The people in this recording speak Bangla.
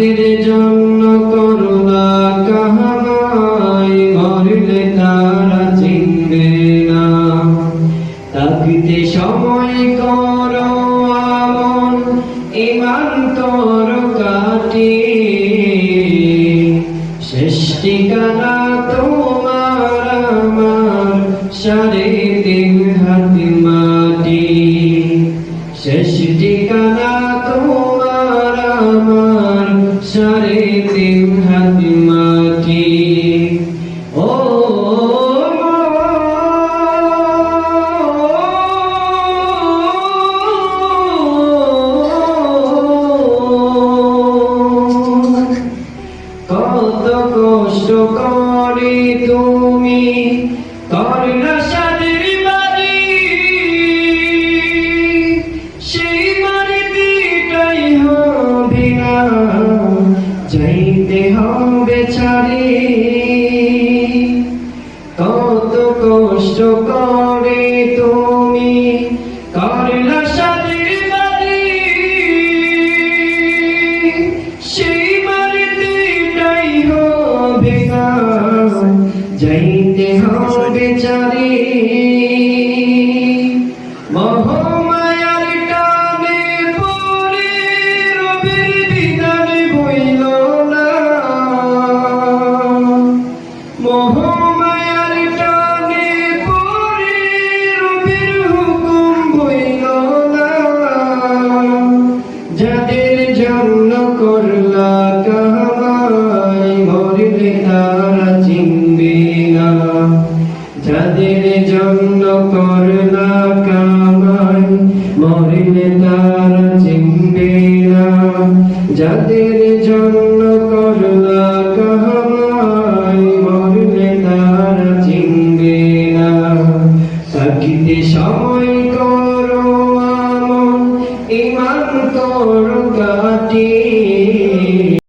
যাদের জন্য করুণা কাহাই মরলে তারা চিনবে না। থাকতে সময় করো আমল ঈমান করো কাটি, শেষ ঠিকানা তোমার আমার সাড়ে তিন হাত মাটি। শেষ ঠিকানা তোমার আমার সাড়ে তিন হাত মাটি। ও কত কষ্ট করে তুমি করলা সাদের বাড়ি, সেই বাড়িটাই হবে না যাইতে হবে ছাড়ি। কত কষ্ট করে তুমি করলা সাদের বাড়ি, সেই বাড়িটাই হবে না যাইতে হবে ছাড়ি। মহামায়ার টানে পড়ে রবের বিধান বইল না, মহামায়ার টানে পড়ে রবের হুকুম বইল না। যাদের জন্য করলা কামাই মরলে তারা চিনবে না। যাদের জন্য করলা কামাই মরলে তারা চিনবে না। যাদের জন্য করলা কামাই